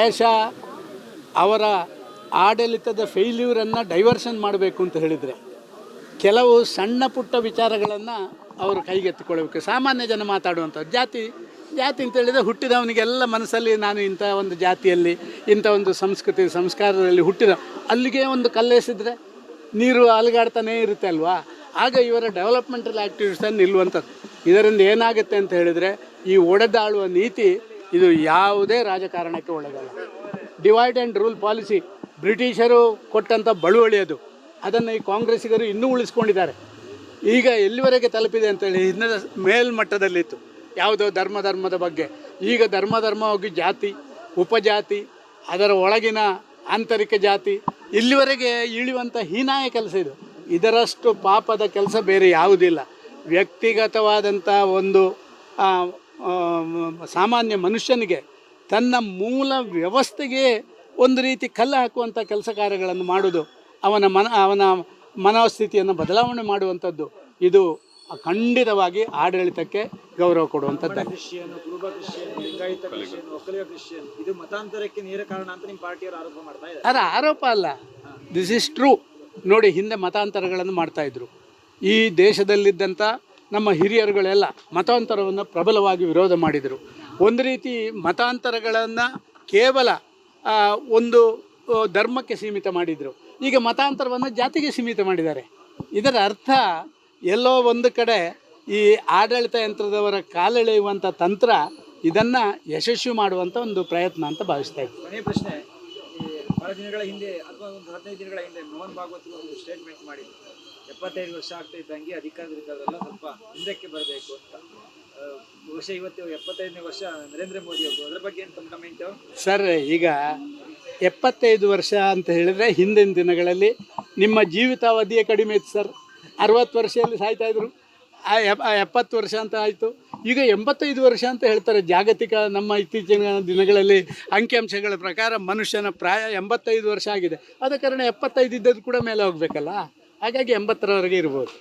ಪ್ರಾಯಶಃ ಅವರ ಆಡಳಿತದ ಫೇಲ್ಯೂರನ್ನು ಡೈವರ್ಷನ್ ಮಾಡಬೇಕು ಅಂತ ಹೇಳಿದರೆ ಕೆಲವು ಸಣ್ಣ ಪುಟ್ಟ ವಿಚಾರಗಳನ್ನು ಅವರು ಕೈಗೆತ್ತಿಕೊಳ್ಳಬೇಕು. ಸಾಮಾನ್ಯ ಜನ ಮಾತಾಡುವಂಥದ್ದು ಜಾತಿ ಅಂತ ಹೇಳಿದರೆ ಹುಟ್ಟಿದವನಿಗೆಲ್ಲ ಮನಸ್ಸಲ್ಲಿ ನಾನು ಇಂಥ ಒಂದು ಜಾತಿಯಲ್ಲಿ ಇಂಥ ಒಂದು ಸಂಸ್ಕೃತಿ ಸಂಸ್ಕಾರದಲ್ಲಿ ಹುಟ್ಟಿದ ಅಲ್ಲಿಗೆ ಒಂದು ಕಲ್ಲೆಸಿದ್ರೆ ನೀರು ಅಲುಗಾಡ್ತಾನೇ ಇರುತ್ತೆ ಅಲ್ವಾ. ಆಗ ಇವರ ಡೆವಲಪ್ಮೆಂಟಲ್ ಆ್ಯಕ್ಟಿವಿಟೀಸನ್ನು ನಿಲ್ಲುವಂಥದ್ದು. ಇದರಿಂದ ಏನಾಗುತ್ತೆ ಅಂತ ಹೇಳಿದರೆ ಈ ಒಡೆದಾಳುವ ನೀತಿ ಇದು ಯಾವುದೇ ರಾಜಕಾರಣಕ್ಕೆ ಒಳ್ಳೆಯದಲ್ಲ. ಡಿವೈಡ್ ಆ್ಯಂಡ್ ರೂಲ್ ಪಾಲಿಸಿ ಬ್ರಿಟಿಷರು ಕೊಟ್ಟಂಥ ಬಳುವಳಿ ಅದು. ಅದನ್ನು ಈ ಕಾಂಗ್ರೆಸ್ಸಿಗರು ಇನ್ನೂ ಉಳಿಸ್ಕೊಂಡಿದ್ದಾರೆ. ಈಗ ಎಲ್ಲಿವರೆಗೆ ತಲುಪಿದೆ ಅಂತೇಳಿ ಹಿಂದಿನ ಮೇಲ್ಮಟ್ಟದಲ್ಲಿತ್ತು ಯಾವುದೋ ಧರ್ಮದ ಬಗ್ಗೆ. ಈಗ ಧರ್ಮ ಹೋಗಿ ಜಾತಿ, ಉಪಜಾತಿ, ಅದರ ಒಳಗಿನ ಆಂತರಿಕ ಜಾತಿ ಇಲ್ಲಿವರೆಗೆ ಇಳಿಯುವಂಥ ಹೀನಾಯ ಕೆಲಸ ಇದು. ಇದರಷ್ಟು ಪಾಪದ ಕೆಲಸ ಬೇರೆ ಯಾವುದಿಲ್ಲ. ವ್ಯಕ್ತಿಗತವಾದಂಥ ಒಂದು ಸಾಮಾನ್ಯ ಮನುಷ್ಯನಿಗೆ ತನ್ನ ಮೂಲ ವ್ಯವಸ್ಥೆಗೆ ಒಂದು ರೀತಿ ಕಲ್ಲು ಹಾಕುವಂಥ ಕೆಲಸ ಕಾರ್ಯಗಳನ್ನು ಮಾಡೋದು, ಅವನ ಮನೋಸ್ಥಿತಿಯನ್ನು ಬದಲಾವಣೆ ಮಾಡುವಂಥದ್ದು, ಇದು ಖಂಡಿತವಾಗಿ ಆಡಳಿತಕ್ಕೆ ಗೌರವ ಕೊಡುವಂಥದ್ದು. ಇದು ಮತಾಂತರಕ್ಕೆ ನೇರ ಕಾರಣ ಅಂತ ನಿಮ್ಮ ಪಾರ್ಟಿಯವರು ಆರೋಪ ಮಾಡ್ತಾ ಇದ್ದಾರೆ. ಅದು ಆರೋಪ ಅಲ್ಲ, ದಿಸ್ ಇಸ್ ಟ್ರೂ. ನೋಡಿ, ಹಿಂದೆ ಮತಾಂತರಗಳನ್ನು ಮಾಡ್ತಾಯಿದ್ರು. ಈ ದೇಶದಲ್ಲಿದ್ದಂಥ ನಮ್ಮ ಹಿರಿಯರುಗಳೆಲ್ಲ ಮತಾಂತರವನ್ನು ಪ್ರಬಲವಾಗಿ ವಿರೋಧ ಮಾಡಿದರು. ಒಂದು ರೀತಿ ಮತಾಂತರಗಳನ್ನು ಕೇವಲ ಒಂದು ಧರ್ಮಕ್ಕೆ ಸೀಮಿತ ಮಾಡಿದರು. ಈಗ ಮತಾಂತರವನ್ನು ಜಾತಿಗೆ ಸೀಮಿತ ಮಾಡಿದ್ದಾರೆ. ಇದರ ಅರ್ಥ ಎಲ್ಲೋ ಒಂದು ಕಡೆ ಈ ಆಡಳಿತ ಯಂತ್ರದವರ ಕಾಲೆಳೆಯುವಂಥ ತಂತ್ರ ಇದನ್ನು ಯಶಸ್ವಿ ಮಾಡುವಂಥ ಒಂದು ಪ್ರಯತ್ನ ಅಂತ ಭಾವಿಸ್ತಾ ಇದ್ದೆ. ಕೊನೆಯ ಪ್ರಶ್ನೆ, ಬಹಳ ದಿನಗಳ ಹಿಂದೆ ಅಥವಾ ಒಂದು 15 ದಿನಗಳ ಹಿಂದೆ ಮೋಹನ್ ಭಾಗವತ್ ಒಂದು ಸ್ಟೇಟ್ಮೆಂಟ್ ಮಾಡಿದ್ರು, 75 ವರ್ಷ ಆಗ್ತಾ ಇದ್ದಂಗೆ ಅಧಿಕಾರದಲ್ಲ ಸ್ವಲ್ಪ ಹಿಂದಕ್ಕೆ ಬರಬೇಕು ಅಂತ. ಬಹುಶಃ ಇವತ್ತು 75ನೇ ವರ್ಷ ನರೇಂದ್ರ ಮೋದಿ ಅವರು, ಅದರ ಬಗ್ಗೆ ಏನು ಕಮೆಂಟ್ ಸರ್? ಈಗ 75 ವರ್ಷ ಅಂತ ಹೇಳಿದರೆ ಹಿಂದಿನ ದಿನಗಳಲ್ಲಿ ನಿಮ್ಮ ಜೀವಿತಾವಧಿಯೇ ಕಡಿಮೆ ಇತ್ತು ಸರ್. 60 ವರ್ಷದಲ್ಲಿ ಸಾಯ್ತಾಯಿದ್ರು, 70 ವರ್ಷ ಅಂತ ಆಯಿತು. ಈಗ 85 ವರ್ಷ ಅಂತ ಹೇಳ್ತಾರೆ. ಜಾಗತಿಕ ನಮ್ಮ ಇತ್ತೀಚಿನ ದಿನಗಳಲ್ಲಿ ಅಂಕಿಅಂಶಗಳ ಪ್ರಕಾರ ಮನುಷ್ಯನ ಪ್ರಾಯ 85 ವರ್ಷ ಆಗಿದೆ. ಆದ ಕಾರಣ 75 ಇದ್ದದ್ದು ಕೂಡ ಮೇಲೆ ಹೋಗಬೇಕಲ್ಲ. ಹಾಗಾಗಿ 80ರವರೆಗೆ ಇರ್ಬೋದು.